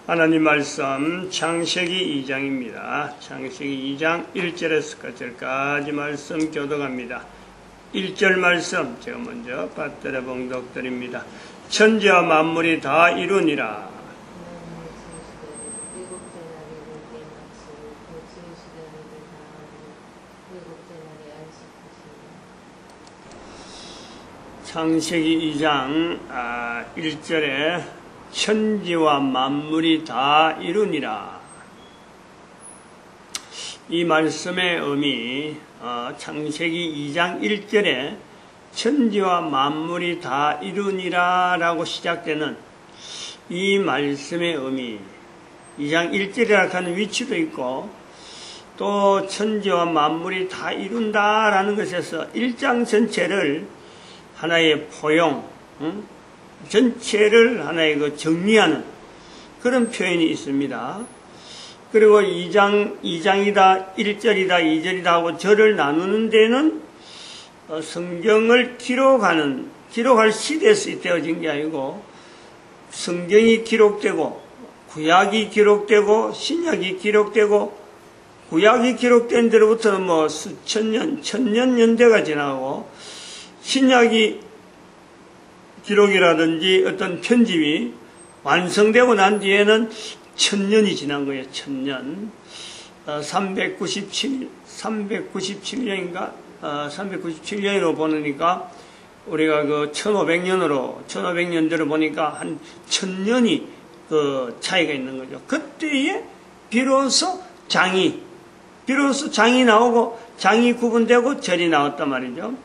하나님 말씀 창세기 2장입니다. 창세기 2장 1절에서 끝절까지 말씀 교독합니다. 1절 말씀 제가 먼저 받들어 봉독드립니다. 천지와 만물이 다 이루니라. 창세기 2장 1절에 천지와 만물이 다 이루니라. 이 말씀의 의미, 창세기 2장 1절에 천지와 만물이 다 이루니라 라고 시작되는 이 말씀의 의미, 2장 1절이라 하는 위치도 있고 또 천지와 만물이 다 이룬다 라는 것에서 1장 전체를 하나의 포용, 전체를 하나의 정리하는 그런 표현이 있습니다. 그리고 2장이다, 1절이다, 2절이다 하고 절을 나누는 데는 성경을 기록할 시대에서 되어진 게 아니고 성경이 기록되고 구약이 기록되고 신약이 기록되고 구약이 기록된 데로부터는 뭐 수천 년, 천년연대가 지나고 신약이 기록이라든지 어떤 편집이 완성되고 난 뒤에는 1000년이 지난 거예요. 1000년. 397년인가? 397년으로 보니까 우리가 그 1500년대로 보니까 한 1000년이 그 차이가 있는 거죠. 그때에 비로소 장이 나오고 장이 구분되고 절이 나왔단 말이죠.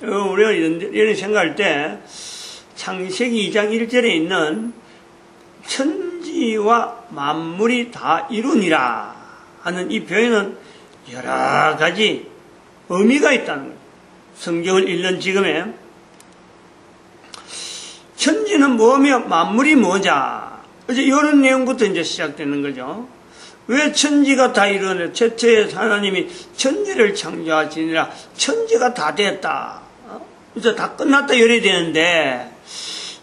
우리가 이런 생각할 때 창세기 2장 1절에 있는 천지와 만물이 다 이루니라 하는 이 표현은 여러 가지 의미가 있다는 거예요. 성경을 읽는 지금에 천지는 뭐며 만물이 뭐자. 이제 이런 내용부터 이제 시작되는 거죠. 왜 천지가 다 이루어내? 최초에 하나님이 천지를 창조하시니라. 천지가 다 됐다. 이제 다 끝났다 이래야 되는데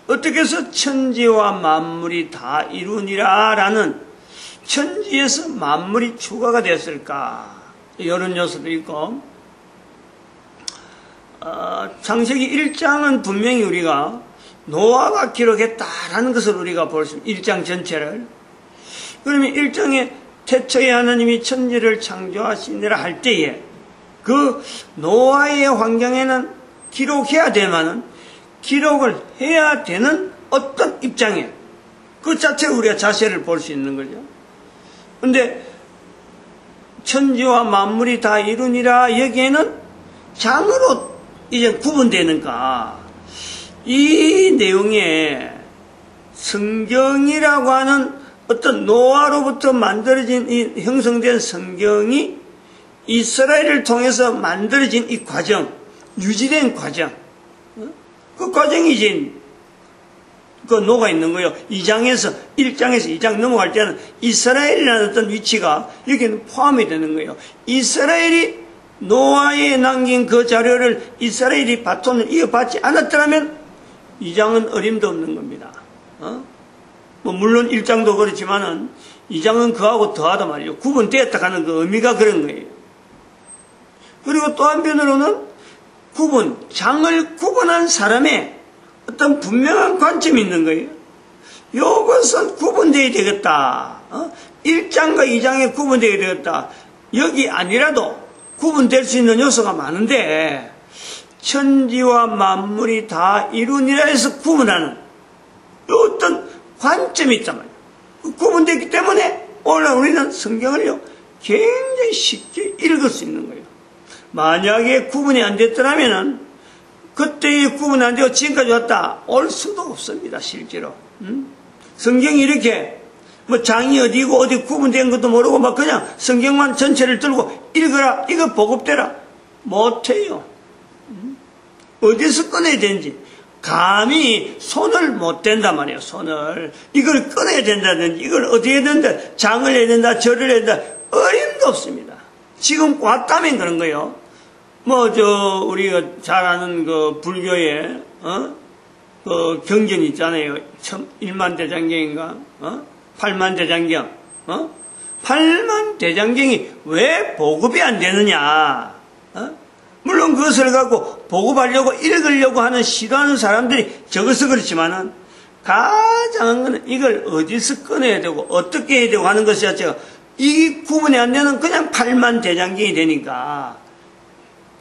어떻게 해서 천지와 만물이 다 이루니라 라는 천지에서 만물이 추가가 됐을까? 이런 요소도 있고 창세기 1장은 분명히 우리가 노아가 기록했다라는 것을 우리가 볼 수 있습니다. 1장 전체를. 그러면 1장에 태초에 하나님이 천지를 창조하시니라 할 때에 그 노아의 환경에는 기록해야 되면은 기록을 해야 되는 어떤 입장에 그 자체로 우리가 자세를 볼 수 있는 거죠. 근데 천지와 만물이 다 이루니라 여기에는 장으로 이제 구분되니까 이 내용에 성경이라고 하는 어떤 노아로부터 만들어진 이 형성된 성경이 이스라엘을 통해서 만들어진 이 과정, 유지된 과정, 그 과정이 이제 그 녹아 있는 거예요. 1장에서 2장 넘어갈 때는 이스라엘이라는 어떤 위치가 여기는 포함이 되는 거예요. 이스라엘이 노아에 남긴 그 자료를 이스라엘이 바톤을 이어받지 않았더라면 2장은 어림도 없는 겁니다. 뭐 물론 1장도 그렇지만은 2장은 그하고 더하다 말이에요. 구분되었다 하는 그 의미가 그런 거예요. 그리고 또 한편으로는 장을 구분한 사람의 어떤 분명한 관점이 있는 거예요. 이것은 구분되어야 되겠다. 1장과 2장에 구분되어야 되겠다. 여기 아니라도 구분될 수 있는 요소가 많은데 천지와 만물이 다 이루니라 해서 구분하는 어떤 관점이 있단 말이에요. 구분되기 때문에 오늘 우리는 성경을요 굉장히 쉽게 읽을 수 있는 거예요. 만약에 구분이 안 됐더라면은 그때의 구분이 안 되고 지금까지 왔다 올 수도 없습니다. 실제로 성경이 이렇게 뭐 장이 어디고 어디 구분된 것도 모르고 막 그냥 성경만 전체를 들고 읽어라 이거 보급되라 못해요. 어디서 꺼내야 되는지 감히 손을 못 댄단 말이에요. 손을 이걸 꺼내야 된다든지 이걸 어디에 해야 된다 장을 해야 된다 절을 해야 된다 어림도 없습니다. 지금 왔다면 그런 거예요. 우리가 잘 아는 그 불교의, 그 경전이 있잖아요. 10,000대장경인가? 8만 대장경. 8만 대장경이 왜 보급이 안 되느냐? 물론 그것을 갖고 보급하려고 읽으려고 하는 시도하는 사람들이 적어서 그렇지만은 가장 건 이걸 어디서 꺼내야 되고 어떻게 해야 되고 하는 것이 자체가 이 구분이 안 되는 그냥 8만 대장경이 되니까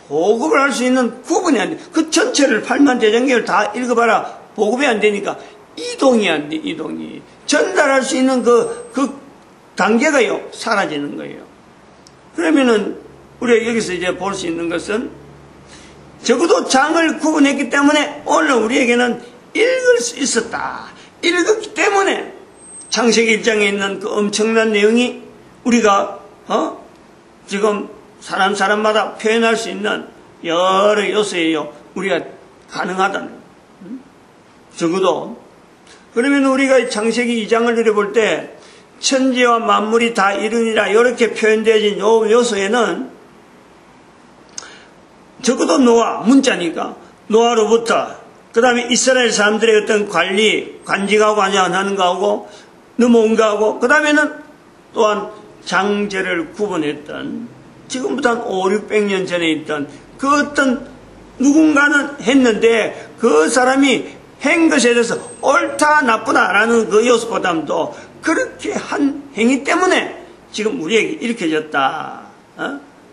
보급을 할 수 있는 구분이 안 돼. 그 전체를 8만 대장경을 다 읽어봐라. 보급이 안 되니까 이동이 안 돼. 이동이. 전달할 수 있는 그 단계가요 사라지는 거예요. 그러면은 우리가 여기서 이제 볼 수 있는 것은 적어도 장을 구분했기 때문에 오늘 우리에게는 읽을 수 있었다. 읽었기 때문에 창세기 1장에 있는 그 엄청난 내용이 우리가 지금 사람마다 표현할 수 있는 여러 요소예요. 우리가 가능하다는 적어도 그러면 우리가 창세기 2장을 들여볼 때 천지와 만물이 다 이루니라 이렇게 표현되어진 요 요소에는 적어도 노아, 문자니까 노아로부터 그 다음에 이스라엘 사람들의 어떤 관직하고 하는 거하고 넘어온 거하고 그 다음에는 또한 장제를 구분했던 지금부터 한 5, 600년 전에 있던 그 어떤 누군가는 했는데 그 사람이 한 것에 대해서 옳다 나쁘다라는 그 요소보다도 그렇게 한 행위 때문에 지금 우리에게 일으켜졌다.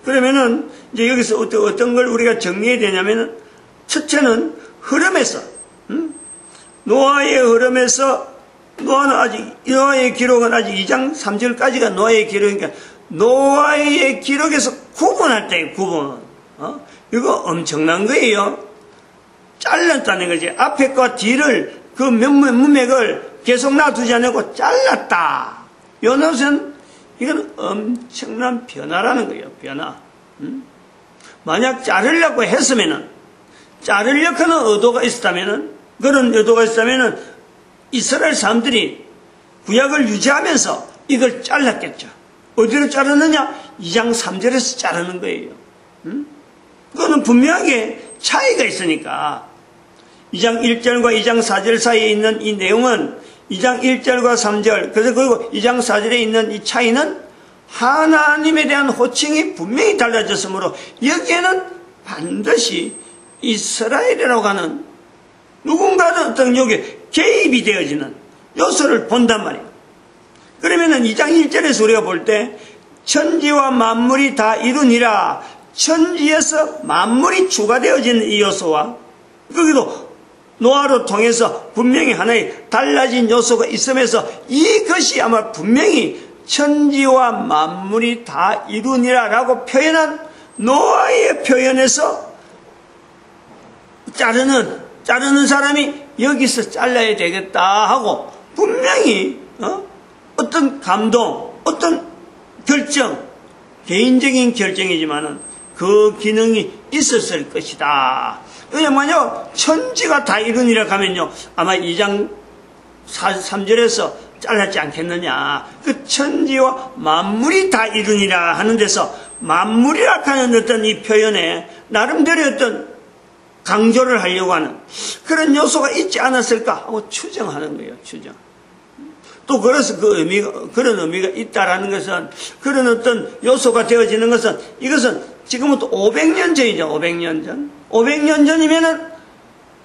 그러면은 이제 여기서 어떤 걸 우리가 정리해야 되냐면은 첫째는 흐름에서 노아의 흐름에서 노아의 기록은 아직 2장 3절까지가 노아의 기록이니까 노아의 기록에서 구분할 때 구분 이거 엄청난 거예요. 잘랐다는 거지. 앞에 거 뒤를 그 문맥을 계속 놔두지 않고 잘랐다. 요것은 이건 엄청난 변화라는 거예요. 변화. 만약 자르려고 했으면은 자르려고 하는 의도가 있었다면은 그런 의도가 있었다면은 이스라엘 사람들이 구약을 유지하면서 이걸 잘랐겠죠. 어디로 자르느냐? 2장 3절에서 자르는 거예요. 그거는 분명하게 차이가 있으니까 2장 1절과 2장 4절 사이에 있는 이 내용은 2장 1절과 3절 그리고 2장 4절에 있는 이 차이는 하나님에 대한 호칭이 분명히 달라졌으므로 여기에는 반드시 이스라엘이라고 하는 누군가는 어떤 여기 개입이 되어지는 요소를 본단 말이에요. 그러면은 2장 1절에서 우리가 볼 때 천지와 만물이 다 이루니라 천지에서 만물이 추가되어지는 이 요소와 거기도 노아로 통해서 분명히 하나의 달라진 요소가 있으면서 이것이 아마 분명히 천지와 만물이 다 이루니라라고 표현한 노아의 표현에서 자르는 사람이 여기서 잘라야 되겠다 하고 분명히 어떤 감동, 어떤 결정, 개인적인 결정이지만은 그 기능이 있었을 것이다. 왜냐면요, 천지가 다 이루니라 하면요, 아마 2장 3절에서 잘랐지 않겠느냐. 그 천지와 만물이 다 이루니라 하는 데서 만물이라 하는 어떤 이 표현에 나름대로 어떤 강조를 하려고 하는 그런 요소가 있지 않았을까 하고 추정하는 거예요, 추정. 또 그래서 그런 의미가 있다라는 것은 그런 어떤 요소가 되어지는 것은 이것은 지금부터 500년 전이죠, 500년 전. 500년 전이면은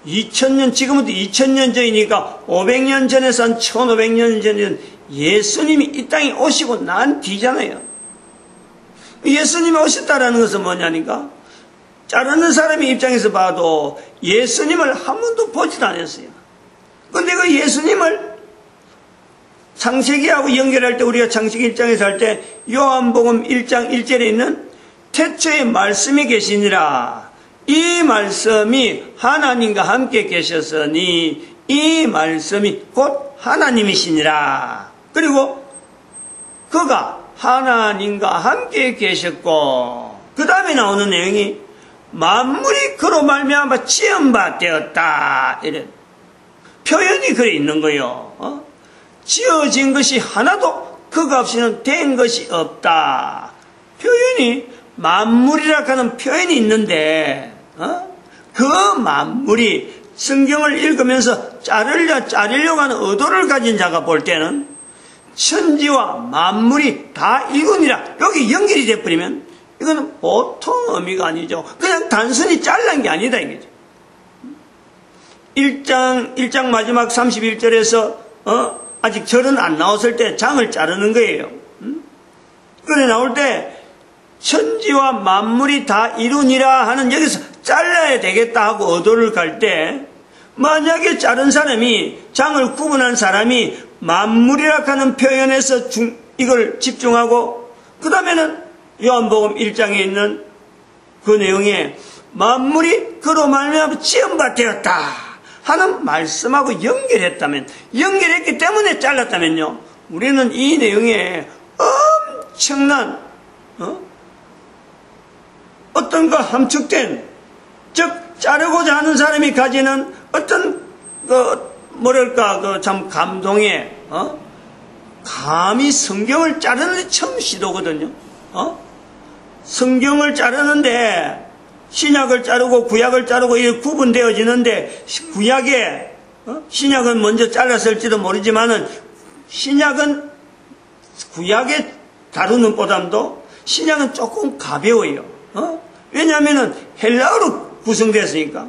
2000년, 지금부터 2000년 전이니까 500년 전에서 한 1500년 전에는 예수님이 이 땅에 오시고 난 뒤잖아요. 예수님이 오셨다라는 것은 뭐냐니까? 자르는 사람의 입장에서 봐도 예수님을 한 번도 보지도 않았어요. 근데 그 예수님을 창세기하고 연결할 때 우리가 창세기 1장에서 할 때 요한복음 1장 1절에 있는 태초에 말씀이 계시니라. 이 말씀이 하나님과 함께 계셨으니 이 말씀이 곧 하나님이시니라. 그리고 그가 하나님과 함께 계셨고 그 다음에 나오는 내용이 만물이 그로 말미암아 지은 바 되었다. 이런 표현이 그래 있는 거예요. 지어진 것이 하나도 그가 없이는 된 것이 없다. 표현이 만물이라 하는 표현이 있는데 그 만물이 성경을 읽으면서 자르려고 하는 의도를 가진 자가 볼 때는 천지와 만물이 다 이루니라. 여기 연결이 돼버리면 이거는 보통 의미가 아니죠. 그냥 단순히 잘란 게 아니다 이거죠. 1장 마지막 31절에서 아직 절은 안 나왔을 때 장을 자르는 거예요. 그래 나올 때 천지와 만물이 다 이루니라 하는 여기서 잘라야 되겠다 하고 어도를 갈 때 만약에 자른 사람이 장을 구분한 사람이 만물이라 하는 표현에서 이걸 집중하고 그 다음에는 요한복음 1장에 있는 그 내용에 만물이 그로 말미암아 지음바 되었다 하는 말씀하고 연결했기 때문에 잘랐다면요, 우리는 이 내용에 엄청난 어떤 그 함축된, 즉 자르고자 하는 사람이 가지는 어떤 참 감동의 감히 성경을 자르는 데 처음 시도거든요. 성경을 자르는데 신약을 자르고 구약을 자르고 이게 구분되어지는데 구약에 신약은 먼저 잘랐을지도 모르지만은 신약은 구약에 다루는 보담도 신약은 조금 가벼워요. 왜냐하면은 헬라어로 구성되었으니까.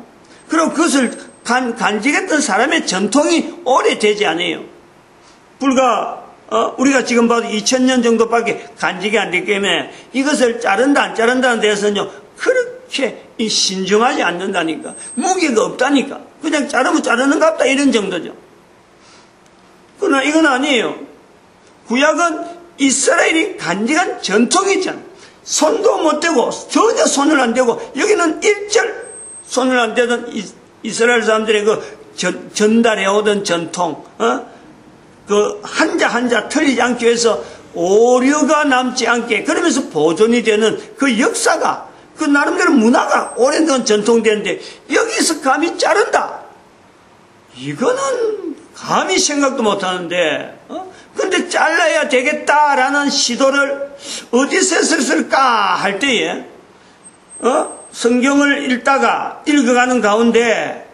그리고 그것을 간직했던 사람의 전통이 오래되지 않아요. 불과 우리가 지금 봐도 2000년 정도밖에 간직이 안 됐기 때문에 이것을 자른다 안 자른다는 데서는요 그렇게 신중하지 않는다니까. 무게가 없다니까. 그냥 자르면 자르는가 보다 이런 정도죠. 그러나 이건 아니에요. 구약은 이스라엘이 간직한 전통이 있잖아요. 손도 못 대고 전혀 손을 안 대고, 여기는 일절 손을 안 대던 이스라엘 사람들의 전달해 오던 전통, 그 한자 틀리지 않기 위해서 오류가 남지 않게 그러면서 보존이 되는 그 역사가, 그 나름대로 문화가 오랜동안 전통되는데 여기서 감히 자른다, 이거는 감히 생각도 못 하는데, 근데 잘라야 되겠다라는 시도를 어디서 했을까 할 때에, 성경을 읽어가는 가운데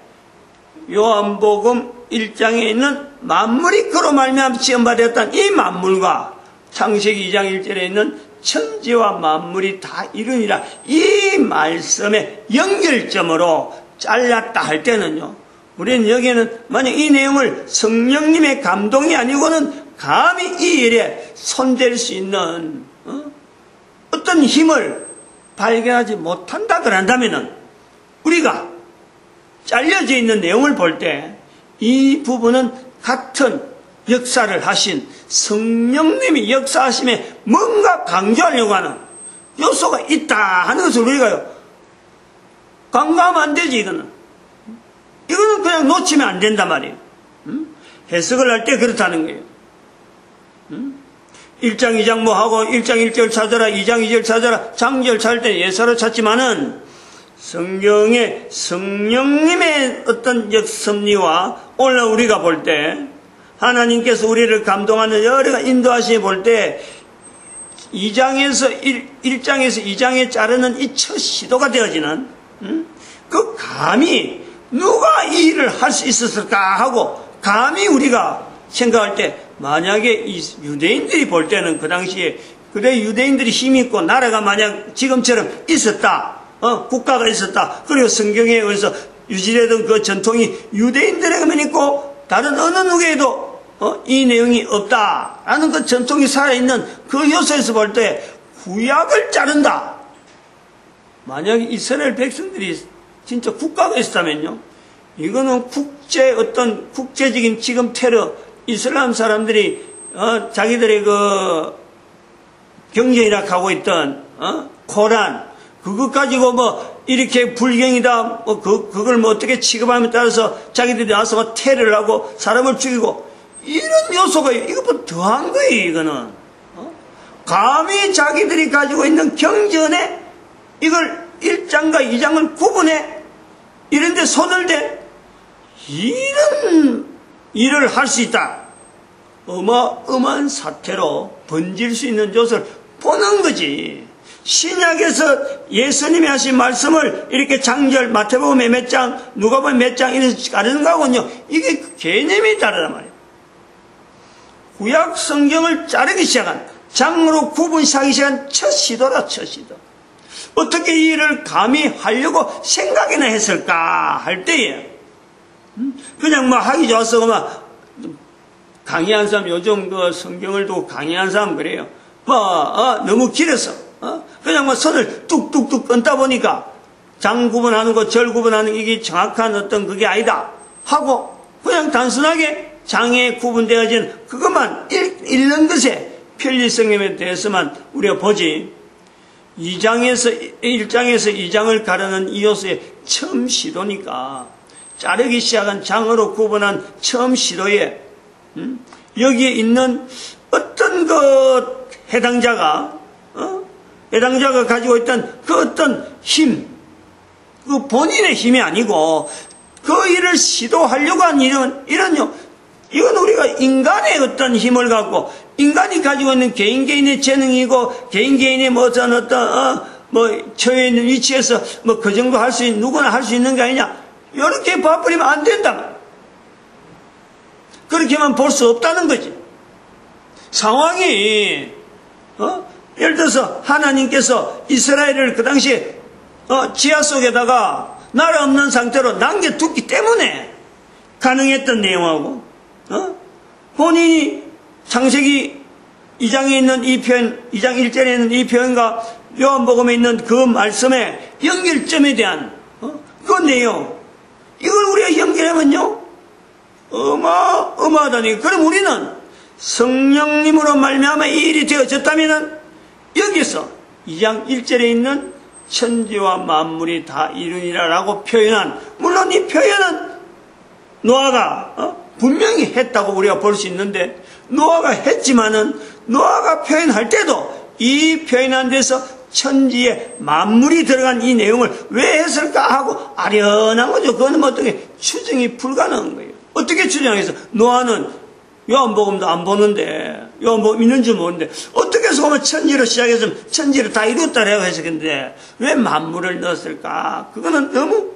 요한복음 1장에 있는 만물이 그로 말미암아 지음받았던 이 만물과 창세기 2장 1절에 있는 천지와 만물이 다 이루니라, 이 말씀의 연결점으로 잘랐다 할 때는요, 우리는 여기에는 만약 이 내용을 성령님의 감동이 아니고는 감히 이 일에 손댈 수 있는 어떤 힘을 발견하지 못한다 그런다면은, 우리가 잘려져 있는 내용을 볼 때 이 부분은 같은 역사를 하신 성령님이 역사하심에 뭔가 강조하려고 하는 요소가 있다 하는 것을 우리가 간과하면 안 되지. 이거는 그냥 놓치면 안 된단 말이에요. 해석을 할 때 그렇다는 거예요. 1장 2장 뭐 하고 1장 1절 찾아라, 2장 2절 찾아라, 장절 찾을 때 예사로 찾지만은 성경에 성령님의 어떤 역섭리와 오늘 우리가 볼 때 하나님께서 우리를 감동하는 여러 인도하심을 볼 때 1장에서 2장에 자르는 이 첫 시도가 되어지는 그 감히 누가 이 일을 할 수 있었을까 하고 감히 우리가 생각할 때, 만약에 이 유대인들이 볼 때는 그 당시에 그래 유대인들이 힘이 있고 나라가 만약 지금처럼 있었다, 국가가 있었다, 그리고 성경에 의해서 유지되던 그 전통이 유대인들에게만 있고 다른 어느 누구에도 이 내용이 없다라는 그 전통이 살아있는 그 요소에서 볼 때 구약을 자른다, 만약에 이스라엘 백성들이 진짜 국가가 있었다면요, 이거는 국제적인 지금 테러, 이슬람 사람들이 자기들의 그 경쟁이라 하고 있던 코란, 그것 가지고 뭐 이렇게 불경이다, 그걸 뭐 어떻게 취급하냐에 따라서 자기들이 나와서 뭐 테러를 하고 사람을 죽이고 이런 요소가 이것보다 더한 거예요. 이거는 감히 자기들이 가지고 있는 경전에 이걸 1장과 2장을 구분해 이런 데 손을 대 이런 일을 할 수 있다, 어마어마한 사태로 번질 수 있는 요소를 보는 거지. 신약에서 예수님이 하신 말씀을 이렇게 장절, 마태복음에 몇 장, 누가복음에 몇 장 이래서 가르는 거하고는요, 이게 개념이 다르단 말이에요. 구약 성경을 자르기 시작한, 장으로 구분하기 시작한 첫 시도다, 첫 시도. 어떻게 이 일을 감히 하려고 생각이나 했을까 할 때에, 그냥 뭐 하기 좋아서 막 강의한 사람, 요즘 그 성경을 두고 강의한 사람 그래요. 너무 길어서, 그냥 뭐 선을 뚝뚝뚝 끊다 보니까 장 구분하는 거, 절 구분하는 이게 정확한 어떤 그게 아니다 하고 그냥 단순하게 장에 구분되어진 그것만 읽는 것에 편리성에 대해서만 우리가 보지, 1장에서 2장을 가르는 이 요소의 처음 시도니까, 자르기 시작한 장으로 구분한 처음 시도에 여기에 있는 어떤 그 해당자가 가지고 있던 그 어떤 힘, 그 본인의 힘이 아니고 그 일을 시도하려고 한 이건 우리가 인간의 어떤 힘을 갖고, 인간이 가지고 있는 개인의 재능이고 개인의 어떤 처해 있는 위치에서 그 정도 할 수 있는, 누구나 할 수 있는 게 아니냐, 이렇게 봐버리면 안 된다. 그렇게만 볼 수 없다는 거지. 상황이 예를 들어서 하나님께서 이스라엘을 그 당시에 지하 속에다가 나라 없는 상태로 남겨두기 때문에 가능했던 내용하고, 본인이 창세기 2장에 있는 이 표현, 2장 1절에 있는 이 표현과 요한복음에 있는 그 말씀의 연결점에 대한 그 내용, 이걸 우리가 연결하면요 어마어마하다니. 그럼 우리는 성령님으로 말미암아 이 일이 되어졌다면은 여기서 2장 1절에 있는 천지와 만물이 다 이루니라 라고 표현한, 물론 이 표현은 노아가 분명히 했다고 우리가 볼 수 있는데, 노아가 했지만은 노아가 표현할 때도 이 표현한 데서 천지에 만물이 들어간 이 내용을 왜 했을까 하고 아련한 거죠. 그거는 어떻게 추정이 불가능한 거예요. 어떻게 추정해서? 노아는 요한복음도 안 보는데, 요한복음 있는 줄 모르는데 어떻게 해서 보면 천지로 시작해서 천지를 다 이뤘다라고 해서, 근데 왜 만물을 넣었을까? 그거는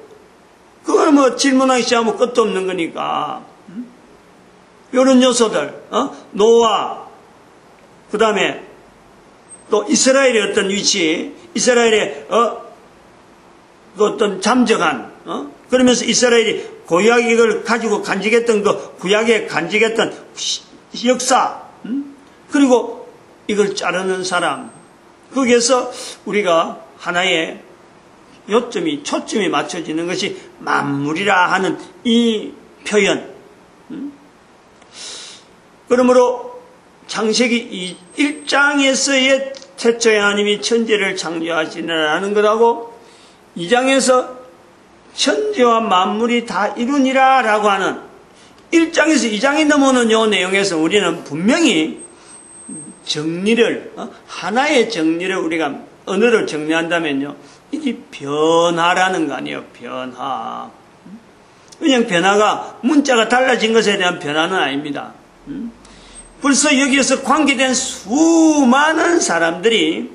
뭐 질문하기 시작하면 끝도 없는 거니까. 이런 요소들, 노아, 그 다음에 또 이스라엘의 어떤 위치, 이스라엘의 그 어떤 잠적한, 그러면서 이스라엘이 구약을 가지고 간직했던 그 구약에 간직했던 역사, 그리고 이걸 자르는 사람, 거기에서 우리가 하나의 요점이, 초점이 맞춰지는 것이 만물이라 하는 이 표현. 그러므로 창세기 1장에서의 태초에 하나님이 천지를 창조하시느라는 것하고 2장에서 천지와 만물이 다 이루니라 라고 하는 1장에서 2장이 넘어오는 요 내용에서 우리는 분명히 정리를, 하나의 정리를 우리가 언어를 정리한다면요, 이게 변화라는 거 아니에요. 변화. 그냥 변화가 문자가 달라진 것에 대한 변화는 아닙니다. 벌써 여기에서 관계된 수많은 사람들이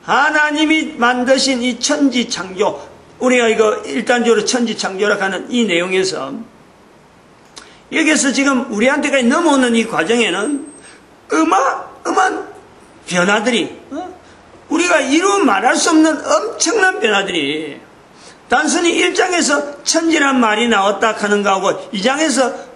하나님이 만드신 이 천지 창조, 우리가 이거 일단적으로 천지 창조라고 하는 이 내용에서 여기에서 지금 우리한테까지 넘어오는 이 과정에는 어마어마한 변화들이, 우리가 이루 말할 수 없는 엄청난 변화들이, 단순히 1장에서 천지란 말이 나왔다 하는 거하고 2장에서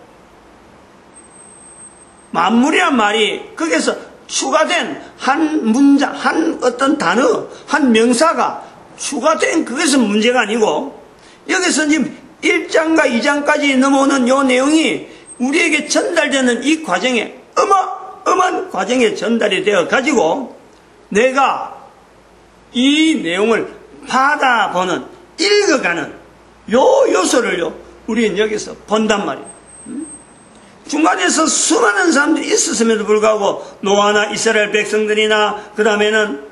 만물이란 말이 거기에서 추가된 한 문장, 한 어떤 단어, 한 명사가 추가된 그것은 문제가 아니고, 여기서 지금 1장과 2장까지 넘어오는 요 내용이 우리에게 전달되는 이 과정에 어마어마한 과정에 전달이 되어 가지고 내가 이 내용을 받아보는, 읽어가는 요 요소를요 우리는 여기서 본단 말이에요. 중간에서 수많은 사람들이 있었음에도 불구하고 노아나 이스라엘 백성들이나 그 다음에는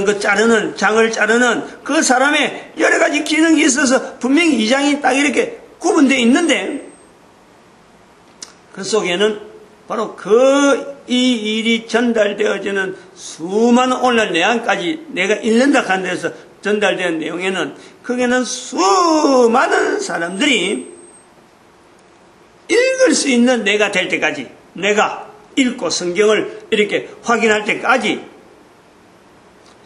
그 장을 자르는 그 사람의 여러 가지 기능이 있어서 분명히 2장이 딱 이렇게 구분되어 있는데, 그 속에는 바로 이 일이 전달되어지는 수많은, 오늘 내용까지 내가 읽는다 하는 데서 전달된 내용에는 거기에는 수많은 사람들이 읽을 수 있는 내가 될 때까지, 내가 읽고 성경을 이렇게 확인할 때까지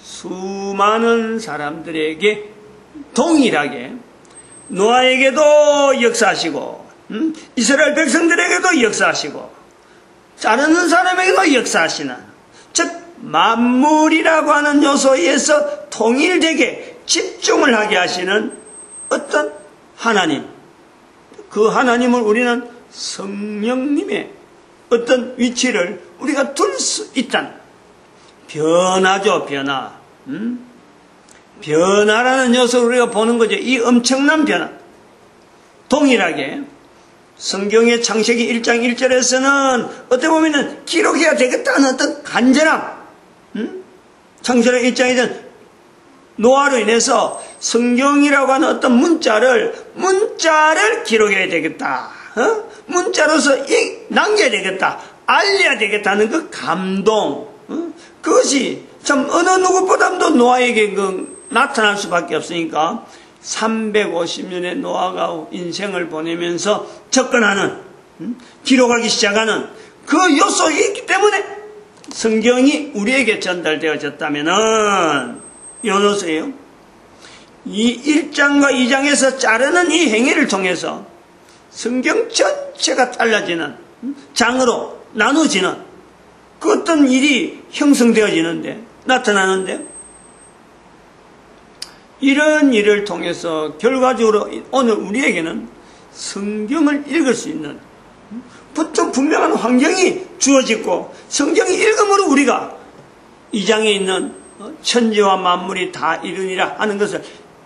수많은 사람들에게 동일하게 노아에게도 역사하시고 이스라엘 백성들에게도 역사하시고 자르는 사람에게도 역사하시는, 즉 만물이라고 하는 요소에서 통일되게 집중을 하게 하시는 어떤 하나님, 그 하나님을 우리는 성령님의 어떤 위치를 우리가 둘 수 있다는, 변화죠, 변화. 변화라는 요소를 우리가 보는 거죠. 이 엄청난 변화. 동일하게 성경의 창세기 1장 1절에서는 어떻게 보면 기록해야 되겠다는 어떤 간절함, 창세기 1장에서는 노아로 인해서 성경이라고 하는 어떤 문자를 기록해야 되겠다, 문자로서 남겨야 되겠다, 알려야 되겠다는 그 감동, 그것이 참 어느 누구보다도 노아에게 나타날 수밖에 없으니까 350년의 노아가 인생을 보내면서 접근하는, 기록하기 시작하는 그 요소가 있기 때문에 성경이 우리에게 전달되어졌다면은 이 요소예요. 이 1장과 2장에서 자르는 이 행위를 통해서 성경 전체가 달라지는, 장으로 나누어지는 그 어떤 일이 형성되어지는데, 나타나는데, 이런 일을 통해서 결과적으로 오늘 우리에게는 성경을 읽을 수 있는 좀 분명한 환경이 주어지고, 성경이 읽음으로 우리가 이 장에 있는 천지와 만물이 다 이르니라 하는 것을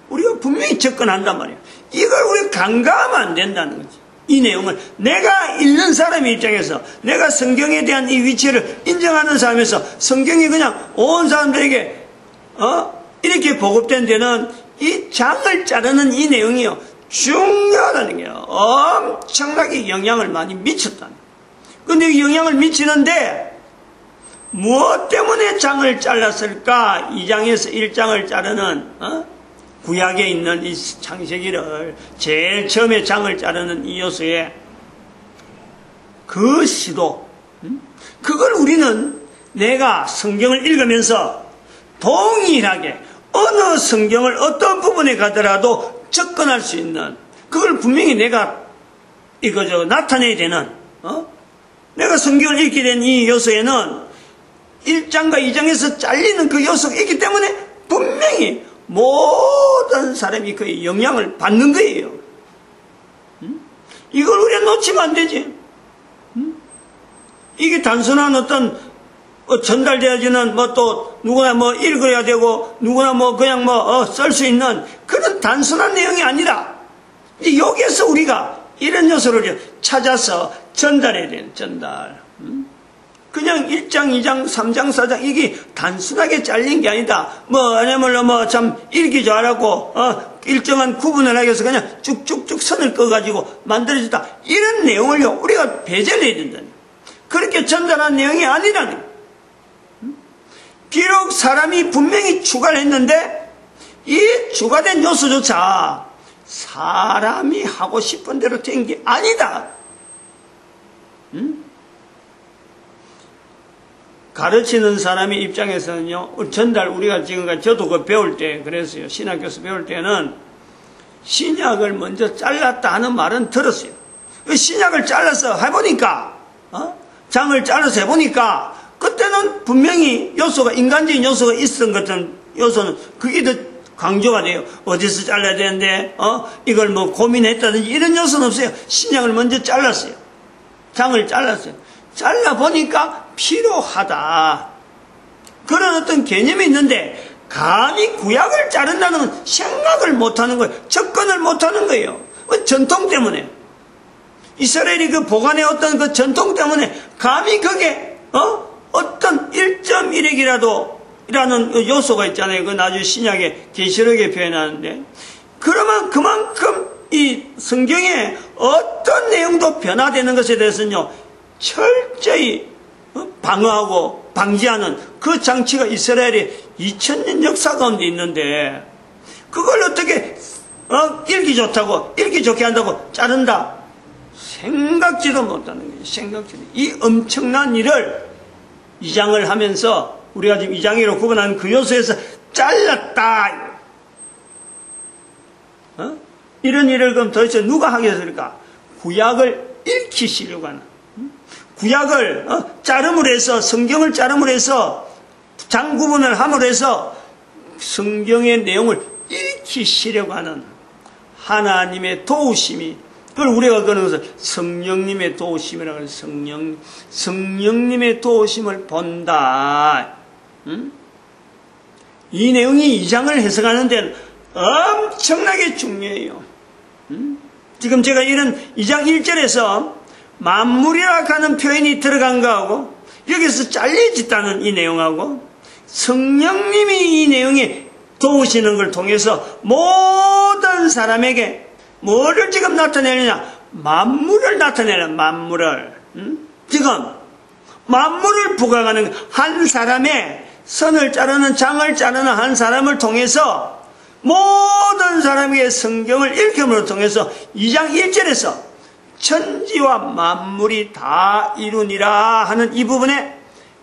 우리가 분명히 접근한단 말이에요. 이걸 우리가 간과하면 안 된다는 거지. 이 내용을 내가 읽는 사람의 입장에서, 내가 성경에 대한 이 위치를 인정하는 사람에서 성경이 그냥 온 사람들에게 이렇게 보급된 데는 이 장을 자르는 이 내용이요, 중요하다는 게 엄청나게 영향을 많이 미쳤다는 거예요. 근데 이 영향을 미치는데 무엇 때문에 장을 잘랐을까? 2장에서 1장을 자르는 구약에 있는 이 창세기를 제일 처음에 장을 자르는 이 요소에 그 시도, 그걸 우리는 내가 성경을 읽으면서 동일하게 어느 성경을 어떤 부분에 가더라도 접근할 수 있는, 그걸 분명히 내가 나타내야 되는, 내가 성경을 읽게 된 이 요소에는 1장과 2장에서 잘리는 그 요소가 있기 때문에 분명히 모든 사람이 그 영향을 받는 거예요. 이걸 우리가 놓치면 안 되지. 이게 단순한 어떤 전달되어지는 또 누구나 읽어야 되고 누구나 그냥 쓸 수 있는 그런 단순한 내용이 아니라 이제 여기에서 우리가 이런 요소를 찾아서 전달해야 돼요. 전달. 그냥 1장, 2장, 3장, 4장 이게 단순하게 잘린 게 아니다. 왜냐면 참 읽기 잘하고 일정한 구분을 하기 위해서 그냥 쭉쭉쭉 선을 꺼가지고 만들어졌다. 이런 내용을요 우리가 배제를 해야 된다. 그렇게 전달한 내용이 아니라는 거예요. 비록 사람이 분명히 추가를 했는데 이 추가된 요소조차 사람이 하고 싶은 대로 된 게 아니다. 가르치는 사람의 입장에서는요, 전달, 우리가 지금까지 저도 그 배울 때 그랬어요. 신학교에서 배울 때는 신약을 먼저 잘랐다 하는 말은 들었어요. 그 신약을 잘라서 해보니까, 장을 잘라서 해보니까, 그때는 분명히 요소가, 인간적인 요소가 있었던 것은, 요소는 그게 더 강조가 돼요. 어디서 잘라야 되는데, 이걸 고민했다든지 이런 요소는 없어요. 신약을 먼저 잘랐어요. 장을 잘랐어요. 잘라보니까 필요하다. 그런 어떤 개념이 있는데, 감히 구약을 자른다는 건 생각을 못하는 거예요. 접근을 못하는 거예요. 전통 때문에. 이스라엘이 그 보관의 어떤 그 전통 때문에, 감히 그게, 어떤 1.1핵이라도, 라는 요소가 있잖아요. 그 나중에 신약의 계시록에 표현하는데. 그러면 그만큼 이 성경에 어떤 내용도 변화되는 것에 대해서는요, 철저히 방어하고 방지하는 그 장치가 이스라엘의 2000년 역사 가운데 있는데, 그걸 어떻게 읽기 좋다고, 읽기 좋게 한다고 자른다? 생각지도 못하는 거예요. 생각지도. 이 엄청난 일을 2장을 하면서 우리가 지금 2장으로 구분한 그 요소에서 잘랐다. 이런 일을 그럼 도대체 누가 하겠습니까? 구약을 읽히시려고 하는. 구약을 자름을 해서, 성경을 자름을 해서 장구분을 함으로 해서 성경의 내용을 읽히시려고 하는 하나님의 도우심이, 그걸 우리가 그런 것을 성령님의 도우심이라고 해서 성령님의 도우심을 본다. 이 내용이 2장을 해석하는 데는 엄청나게 중요해요. 지금 제가 이런 2장 1절에서 만물이라 하는 표현이 들어간 거하고 여기서 잘려졌다는 이 내용하고 성령님이 이 내용에 도우시는 걸 통해서 모든 사람에게 뭐를 지금 나타내느냐? 만물을 나타내는 만물을. 지금 만물을 부각하는 한 사람의 선을 자르는 장을 자르는 한 사람을 통해서 모든 사람에게 성경을 읽음으로 통해서 2장 1절에서 천지와 만물이 다 이루니라 하는 이 부분에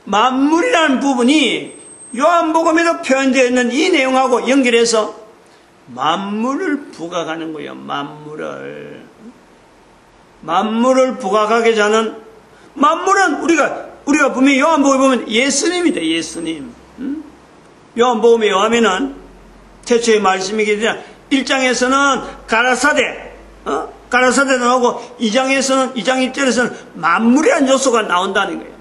만물이라는 부분이 요한복음에도 표현되어 있는 이 내용하고 연결해서 만물을 부각하는 거예요. 만물을 부각하게 하는 만물은 우리가 분명히 요한복음에 보면 예수님이다. 예수님. 요한복음에 요하면은 태초의 말씀이기 때문에 1장에서는 가라사대 가라사대 나오고 2장 1절에서는 만물이라는 요소가 나온다는 거예요.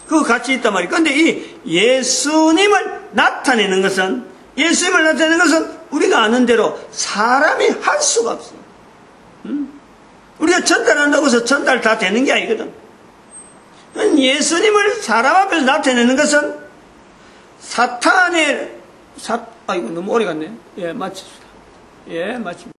그거 같이 있단 말이에요. 그런데 이 예수님을 나타내는 것은 우리가 아는 대로 사람이 할 수가 없어. 우리가 전달한다고 해서 전달 다 되는 게 아니거든. 예수님을 사람 앞에서 나타내는 것은 사탄의 아이고 너무 오래 갔네. 예, 마칩시다. 예, 마칩니다.